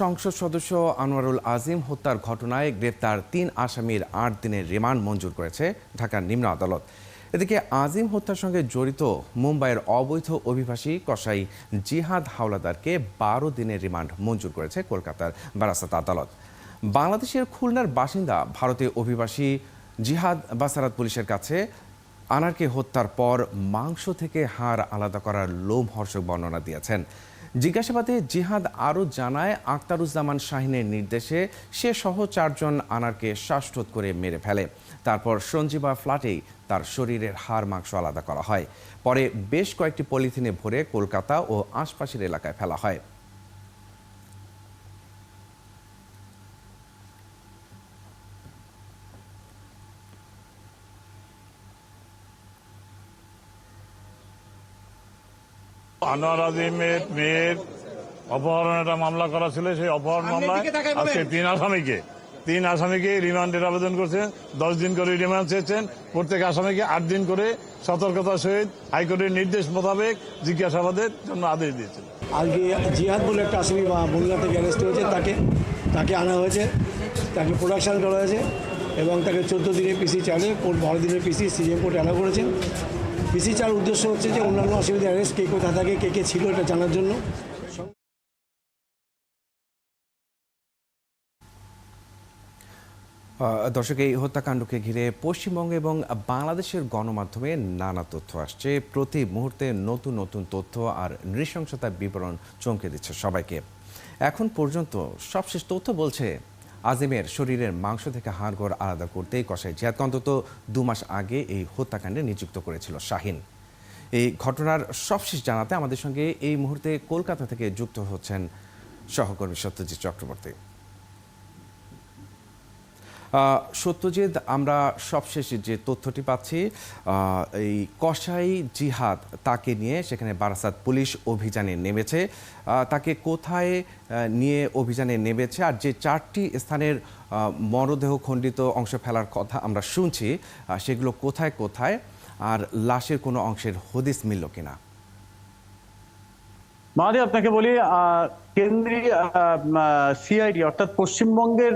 সংসদ সদস্য আনোয়ারুল আজিম হত্যার ঘটনায় গ্রেপ্তার ৩ আসামির ৮ দিনের রিমান্ড মঞ্জুর করেছে ঢাকার নিম্ন আদালত। এদিকে আজিম হত্যার সঙ্গে জড়িত মুম্বাইয়ের অবৈধ অভিবাসী কসাই জিহাদ হাওলাদারকে ১২ দিনের রিমান্ড মঞ্জুর করেছে কলকাতার বারাসাত আদালত। বাংলাদেশের খুলনার বাসিন্দা ভারতীয় অভিবাসী জিহাদ বাসারাত পুলিশের কাছে আনারকে হত্যার পর মাংস থেকে হাড় আলাদা করার লোমহর্ষক বর্ণনা দিয়েছেন। জিজ্ঞাসাবাদে জিহাদ আরও জানায়, আখতারুজ্জামান শাহিনের নির্দেশে সে সহ ৪ জন আনারকে শ্বাসরোধ করে মেরে ফেলে। তারপর সঞ্জীবা ফ্ল্যাটেই তার শরীরের হাড় মাংস আলাদা করা হয়। পরে বেশ কয়েকটি পলিথিনে ভরে কলকাতা ও আশপাশের এলাকায় ফেলা হয়। আনোয়ার আজিমের মেয়ের অপহরণের একটা মামলা করা ছিল। সেই অপহরণ মামলায় আজকে তিন আসামিকে রিমান্ডের আবেদন করছেন। 10 দিন করে রিমান্ড চেয়েছেন। প্রত্যেক আসামিকে 8 দিন করে সতর্কতার সহিত হাইকোর্টের নির্দেশ মোতাবেক জিজ্ঞাসাবাদের জন্য আদেশ দিয়েছেন। আজকে জিহাদ বলে একটা আসামি বনগাঁ থেকে অ্যারেস্ট হয়েছে, তাকে আনা হয়েছে, তাকে প্রোডাকশন করা হয়েছে এবং তাকে 14 দিনের পিসি চালে কোর্ট 12 দিনের পিসি সিজিএম কোর্ট অ্যালাউ করেছেন। পিসি চার উদ্দেশ্য হচ্ছে যে অন্যান্য আসামিদের অ্যারেস্ট কে কোথা থাকে, কে ছিল এটা জানার জন্য। দর্শক, এই হত্যাকাণ্ডকে ঘিরে পশ্চিমবঙ্গ এবং বাংলাদেশের গণমাধ্যমে নানা তথ্য আসছে। প্রতি মুহূর্তে নতুন নতুন তথ্য আর নৃশংসতার বিবরণ চমকে দিচ্ছে সবাইকে। এখন পর্যন্ত সবশেষ তথ্য বলছে, আজিমের শরীরের মাংস থেকে হাড়গোড় আলাদা করতেই কসাই জিহাদকে অন্তত 2 মাস আগে এই হত্যাকাণ্ডে নিযুক্ত করেছিল শাহিন। এই ঘটনার সবশেষ জানাতে আমাদের সঙ্গে এই মুহূর্তে কলকাতা থেকে যুক্ত হচ্ছেন সহকর্মী সত্যজিৎ চক্রবর্তী। সত্যজিৎ, আমরা সবশেষ যে তথ্যটি পাচ্ছি, এই কসাই জিহাদ তাকে নিয়ে সেখানে বারাসাত পুলিশ অভিযানে নেমেছে। তাকে কোথায় নিয়ে অভিযানে নেমেছে আর যে 4টি স্থানের মরদেহ খণ্ডিত অংশ ফেলার কথা আমরা শুনছি, সেগুলো কোথায় কোথায়, আর লাশের কোনো অংশের হদিস মিলল কিনা? মাহাদি, আপনাকে বলি, কেন্দ্রীয় সিআইডি অর্থাৎ পশ্চিমবঙ্গের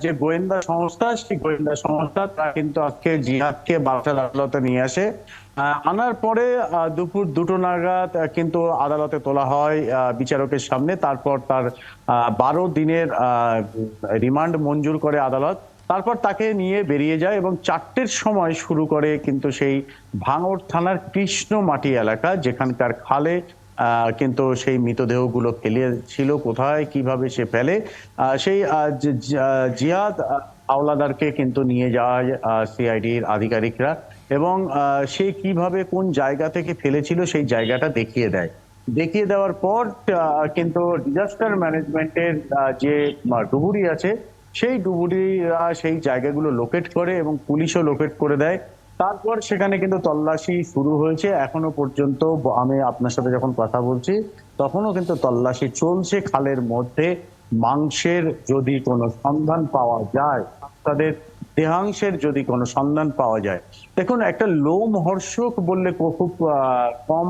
যে গোয়েন্দা সংস্থা, সেই গোয়েন্দা সংস্থা তারা কিন্তু আজকে জিহাদকে বারাসাত আদালতে নিয়ে আসে। আনার পরে দুপুর 2টো নাগাদ কিন্তু আদালতে তোলা হয় বিচারকের সামনে। তারপর তার 12 দিনের রিমান্ড মঞ্জুর করে আদালত। তারপর তাকে নিয়ে বেরিয়ে যায় এবং 4টের সময় শুরু করে কিন্তু সেই ভাঙড় থানার কৃষ্ণমাটি এলাকা, যেখানকার খালে কিন্তু সেই মৃতদেহগুলো ফেলেছিল। কোথায় কিভাবে সে ফেলে, সেই জিহাদ হাওলাদারকে কিন্তু নিয়ে যাওয়া সিআইডির আধিকারিকরা এবং সে কিভাবে কোন জায়গা থেকে ফেলেছিল সেই জায়গাটা দেখিয়ে দেওয়ার পর কিন্তু ডিজাস্টার ম্যানেজমেন্টের যে ডুবুরি আছে, সেই ডুবুরিরা সেই জায়গাগুলো লোকেট করে এবং পুলিশও লোকেট করে দেয়। তারপর সেখানে কিন্তু তল্লাশি শুরু হয়েছে। এখনো পর্যন্ত আমি আপনার সাথে যখন কথা বলছি তখনও কিন্তু তল্লাশি চলছে। খালের মধ্যে মাংসের যদি কোনো সন্ধান পাওয়া যায়, তাদের দেহাংশের যদি কোনো সন্ধান পাওয়া যায়, দেখুন, একটা লোমহর্ষক বললে খুব কম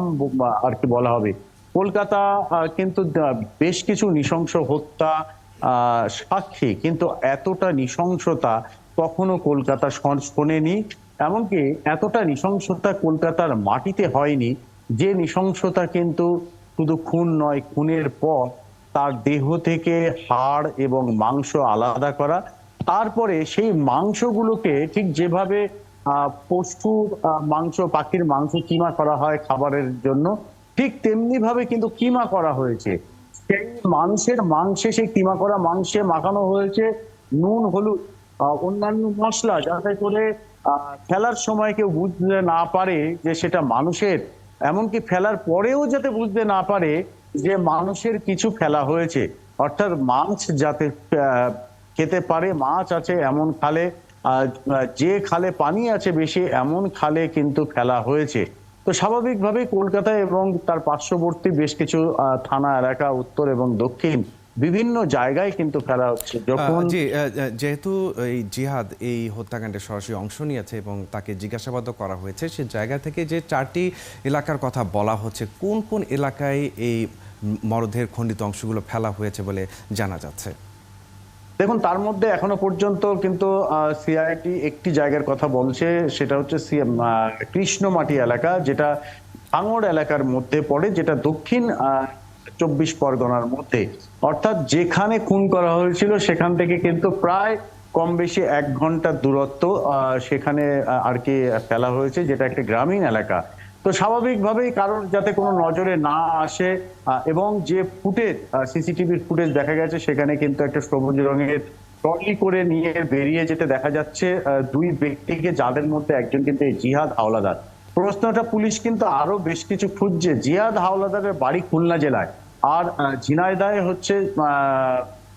আর কি বলা হবে। কলকাতা কিন্তু বেশ কিছু নৃশংস হত্যা সাক্ষী, কিন্তু এতটা নৃশংসতা কখনো কলকাতা শোনেনি। এমনকি এতটা নৃশংসতা কলকাতার মাটিতে হয়নি, যে নৃশংসতা কিন্তু শুধু খুন নয়, খুনের পর তার দেহ থেকে হাড় এবং মাংস আলাদা করা, তারপরে সেই মাংসগুলোকে ঠিক যেভাবে পশুর মাংস, পাখির মাংস কিমা করা হয় খাবারের জন্য, ঠিক তেমনি ভাবে কিন্তু কিমা করা হয়েছে। সেই মানুষের মাংসে, সেই কিমা করা মাংসে মাখানো হয়েছে নুন, হলুদ, অন্যান্য মশলা, যাতে করে ফেলার সময় কেউ বুঝতে না পারে যে সেটা মানুষের, এমনকি ফেলার পরেও যাতে বুঝতে না পারে যে মানুষের কিছু ফেলা হয়েছে। অর্থাৎ মাছ যাতে খেতে পারে, মাছ আছে এমন খালে, যে খালে পানি আছে বেশি এমন খালে কিন্তু ফেলা হয়েছে। তো স্বাভাবিকভাবেই কলকাতায় এবং তার পার্শ্ববর্তী বেশ কিছু থানা এলাকা, উত্তর এবং দক্ষিণ, বিভিন্ন জায়গায় কিন্তু ফেলা হচ্ছে। যখন যেহেতু এই জিহাদ এই হত্যাকাণ্ডে সরাসরি অংশ নিয়েছে এবং তাকে জিজ্ঞাসাবাদও করা হয়েছে, সে জায়গা থেকে যে 4টি এলাকার কথা বলা হচ্ছে, কোন কোন এলাকায় এই মরদেহের খণ্ডিত অংশগুলো ফেলা হয়েছে বলে জানা যাচ্ছে? দেখুন, তার মধ্যে এখনো পর্যন্ত কিন্তু সিআইডি একটি জায়গার কথা বলছে, সেটা হচ্ছে কৃষ্ণমাটি এলাকা, যেটা ভাঙড় এলাকার মধ্যে পড়ে, যেটা দক্ষিণ 24 পরগনার মধ্যে। অর্থাৎ যেখানে খুন করা হয়েছিল সেখান থেকে কিন্তু প্রায় কম বেশি 1 ঘন্টার দূরত্ব সেখানে আর কি ফেলা হয়েছে, যেটা একটা গ্রামীণ এলাকা। তো স্বাভাবিকভাবেই কারোর যাতে কোনো নজরে না আসে, এবং যে ফুটেজ, সিসিটিভির ফুটেজ দেখা গেছে, সেখানে কিন্তু একটা সবুজ রঙের ট্রলি করে নিয়ে বেরিয়ে যেতে দেখা যাচ্ছে 2 ব্যক্তিকে, যাদের মধ্যে একজন কিন্তু এই জিহাদ হাওলাদার। প্রশ্নটা পুলিশ কিন্তু আরো বেশ কিছু খুঁজছে। জিহাদ হাওলাদারের বাড়ি খুলনা জেলায়, আর ঝিনাইদহে হচ্ছে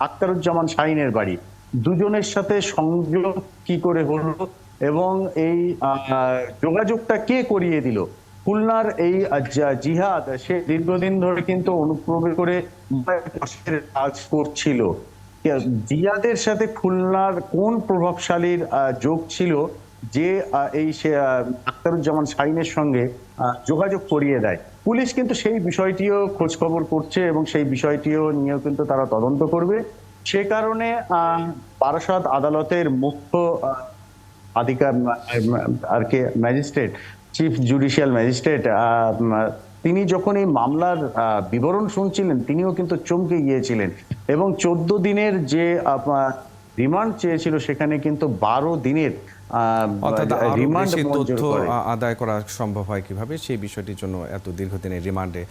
আখতারুজ্জামান শাহিনের বাড়ি। দুজনের সাথে সংযোগ কি করে হলো এবং এই যোগাযোগটা কে করিয়ে দিল? খুলনার এই জিহাদ, সে দীর্ঘদিন ধরে কিন্তু অনুপ্রবেশ করে কাজ করছিল। জিহাদের সাথে খুলনার কোন প্রভাবশালীর যোগ ছিল যে এই আখতারুজ্জামান শাহিনের সঙ্গে যোগাযোগ করিয়ে দেয়? পুলিশ কিন্তু সেই বিষয়টিও খোঁজ খবর করছে এবং সেই বিষয়টিও নিয়েও কিন্তু তারা তদন্ত করবে। সে কারণে বারাসত আদালতের মুখ্য আর কি ম্যাজিস্ট্রেট, চিফ জুডিশিয়াল ম্যাজিস্ট্রেট, তিনি যখন এই মামলার বিবরণ শুনছিলেন, তিনিও কিন্তু চমকে গিয়েছিলেন এবং 14 দিনের যে রিমান্ড চেয়েছিল, সেখানে কিন্তু 12 দিনের রিমান্ড তথ্য আদায় করা সম্ভব হয় কিভাবে, সেই বিষয়টির জন্য এত দীর্ঘদিনের রিমান্ডে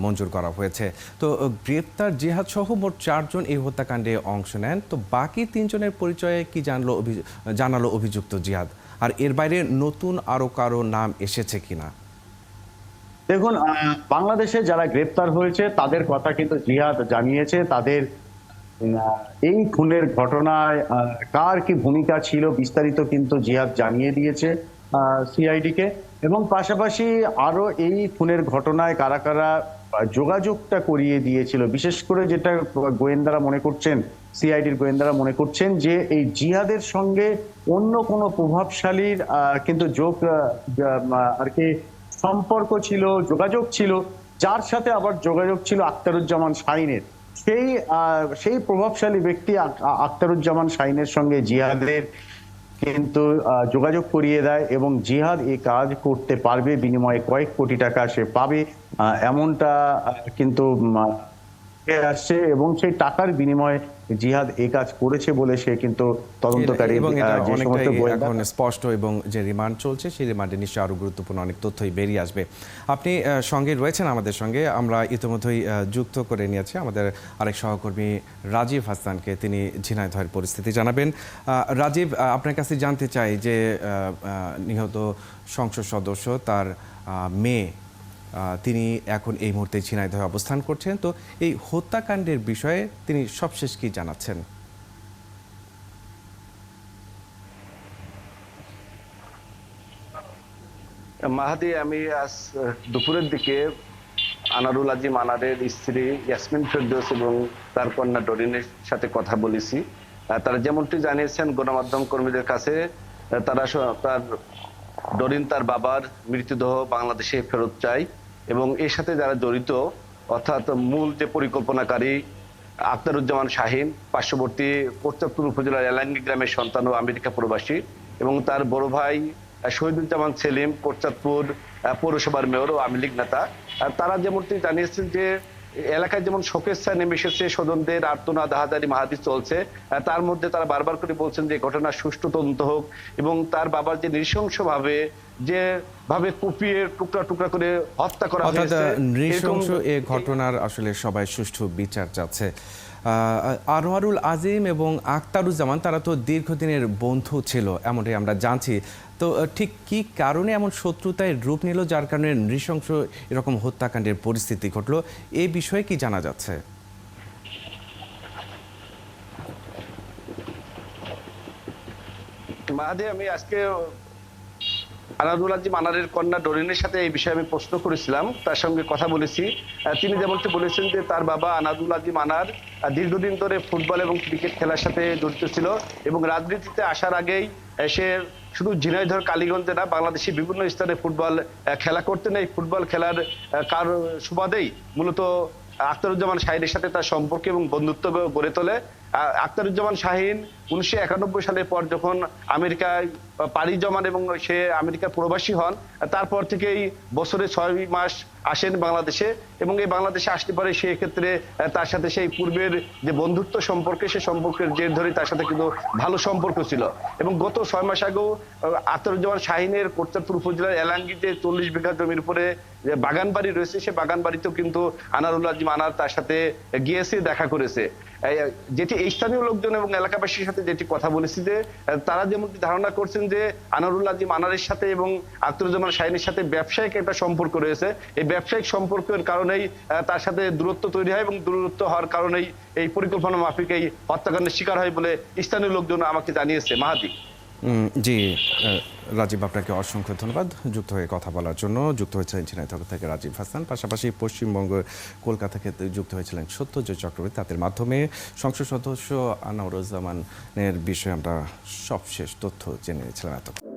মঞ্জুর করা হয়েছে। তো গ্রেপ্তার জিহাদ সহ মোট 4 জন এই হত্যাকাণ্ডে অংশ নেন। তো বাকি 3 জনের পরিচয়ে কি জানালো অভিযুক্ত জিহাদ? আর এর বাইরে নতুন আরো কারো নাম এসেছে কিনা? দেখুন, বাংলাদেশে যারা গ্রেপ্তার হয়েছে তাদের কথা কিন্তু জিহাদ জানিয়েছে। তাদের এই খুনের ঘটনায় কার কি ভূমিকা ছিল বিস্তারিত কিন্তু জিহাদ জানিয়ে দিয়েছে সিআইডি কে, এবং পাশাপাশি আরো এই খুনের ঘটনায় কারা কারা যোগাযোগটা করিয়ে দিয়েছিল, বিশেষ করে যেটা গোয়েন্দারা মনে করছেন, সিআইডির গোয়েন্দারা মনে করছেন যে এই জিহাদের সঙ্গে অন্য কোনো প্রভাবশালীর কিন্তু যোগ আর কি সম্পর্ক ছিল, যোগাযোগ ছিল, যার সাথে আবার যোগাযোগ ছিল আখতারুজ্জামান শাহিনের। সেই প্রভাবশালী ব্যক্তি আখতারুজ্জামান শাহিনের সঙ্গে জিহাদের কিন্তু যোগাযোগ করিয়ে দেয় এবং জিহাদ এই কাজ করতে পারবে, বিনিময়ে কয়েক কোটি টাকা সে পাবে, এমনটা কিন্তু আসছে, এবং সেই টাকার বিনিময়ে জিহাদ এই কাজ করেছে বলে সে কিন্তু তদন্তকারী এখন স্পষ্ট, এবং যে রিমান্ড চলছে সেই রিমান্ডে নিশ্চয়ই আরো গুরুত্বপূর্ণ অনেক তথ্যই বেরিয়ে আসবে। আপনি সঙ্গে রয়েছেন আমাদের সঙ্গে, আমরা ইতিমধ্যেই যুক্ত করে নিয়েছি আমাদের আরেক সহকর্মী রাজীব হাসানকে, তিনি ঝিনাইদহের পরিস্থিতি জানাবেন। রাজীব, আপনার কাছে জানতে চাই যে নিহত সংসদ সদস্য, তার মেয়ে, তিনি এখন এই মুহূর্তে ঝিনাইদহে অবস্থান করছেন। তো এই হত্যাকাণ্ডের বিষয়ে তিনি সবশেষ কি জানাচ্ছেন? মাহাদি, আমি আজ দুপুরের দিকে আনারুল আজিম আনারের স্ত্রী ইয়াসমিন ফেরদৌস এবং তার কন্যা ডরিনের সাথে কথা বলেছি। তারা যেমনটি জানিয়েছেন গণমাধ্যম কর্মীদের কাছে, তার ডরিন তার বাবার মৃতদেহ বাংলাদেশে ফেরত চায় এবং এর সাথে যারা জড়িত, অর্থাৎ মূল যে পরিকল্পনাকারী আখতারুজ্জামান শাহিন, পার্শ্ববর্তী কোটচাঁদপুর উপজেলার এলাঙ্গি গ্রামের সন্তান ও আমেরিকা প্রবাসী, এবং তার বড় ভাই শহীদুজ্জামান সেলিম, কোটচাঁদপুর পৌরসভার মেয়র ও আওয়ামী লীগ নেতা। তারা যেমনটি জানিয়েছেন যে এলাকায় যেমন শোকের ছায়া নেমে এসেছে, স্বজনদের আর্তনাদ হাজারি মাহাদি চলছে, তার মধ্যে তারা বারবার করে বলছেন যে ঘটনার সুষ্ঠু তদন্ত হোক এবং তার বাবার যে নৃশংসভাবে কুপিয়ে টুকরা টুকরা করে হত্যা করা হয়েছে, নৃশংস এই ঘটনার আসলে সবাই সুষ্ঠু বিচার চাচ্ছে। আনোয়ারুল আজিম এবং আখতারুজ্জামান, তারা তো দীর্ঘদিনের বন্ধু ছিল এমনটাই আমরা জানছি। তো ঠিক কি কারণে এমন শত্রুতায় রূপ নিল, যার কারণে নৃশংস এরকম হত্যাকাণ্ডের পরিস্থিতি ঘটলো, এই বিষয়ে কি জানা যাচ্ছে? মাহাদি, আমি আজকে আনারুল আজিম আনারের কন্যা ডরিনের সাথে এই বিষয়ে আমি প্রশ্ন করেছিলাম, তার সঙ্গে কথা বলেছি। তিনি যেমনটি বলেছেন যে তার বাবা আনারুল আজিম আনার দীর্ঘদিন ধরে ফুটবল এবং ক্রিকেট খেলার সাথে জড়িত ছিল এবং রাজনীতিতে আসার আগেই সে শুধু ঝিনাইদহ কালীগঞ্জে না, বাংলাদেশে বিভিন্ন স্থানে ফুটবল খেলা করতেন। এই ফুটবল খেলার সুবাদেই মূলত আখতারুজ্জামান শাহিনের সাথে তার সম্পর্ক এবং বন্ধুত্ব গড়ে তোলে। আখতারুজ্জামান শাহিন 1991 সালের পর যখন আমেরিকায় পাড়ি জমান এবং সে আমেরিকা প্রবাসী হন, তারপর থেকেই বছরে 6 মাস আসেন বাংলাদেশে, এবং এই বাংলাদেশে আসতে পারে সেই ক্ষেত্রে তার সাথে সেই পূর্বের যে বন্ধুত্ব সম্পর্কে, সে সম্পর্কের জের ধরে তার সাথে কিন্তু ভালো সম্পর্ক ছিল। এবং গত 6 মাস আগেও আখতারুজ্জামান শাহিনের কোটচাঁদপুর উপজেলার এলাঙ্গিতে 40 বিঘা জমির উপরে যে বাগান বাড়ি রয়েছে, সে বাগান বাড়িতেও কিন্তু আনারুল আজিম আনার তার সাথে গিয়েছে, দেখা করেছে। যেটি এই স্থানীয় লোকজন এবং এলাকাবাসীর সাথে যেটি কথা বলেছি, যে তারা যেমনটি ধারণা করছেন যে আনারুল আজিম আনারের সাথে এবং আখতারুজ্জামান শাহিনের সাথে ব্যবসায়িক একটা সম্পর্ক রয়েছে। এই ব্যবসায়িক সম্পর্কের কারণেই তার সাথে দূরত্ব তৈরি হয়, এবং দূরত্ব হওয়ার কারণেই এই পরিকল্পনা মাফিক এই হত্যাকাণ্ডের শিকার হয় বলে স্থানীয় লোকজন আমাকে জানিয়েছে। মাহাদি। জি রাজীব, আপনাকে অসংখ্য ধন্যবাদ যুক্ত হয়ে কথা বলার জন্য। যুক্ত হয়েছিলেন ঝিনাইদহ থেকে রাজীব হাসান, পাশাপাশি পশ্চিমবঙ্গ কলকাতা থেকে যুক্ত হয়েছিলেন সত্যজয় চক্রবর্তী। তাদের মাধ্যমে সংসদ সদস্য আনোয়ারুজ্জামানের বিষয়ে আমরা সবশেষ তথ্য জেনে নিয়েছিলাম এতক্ষণ।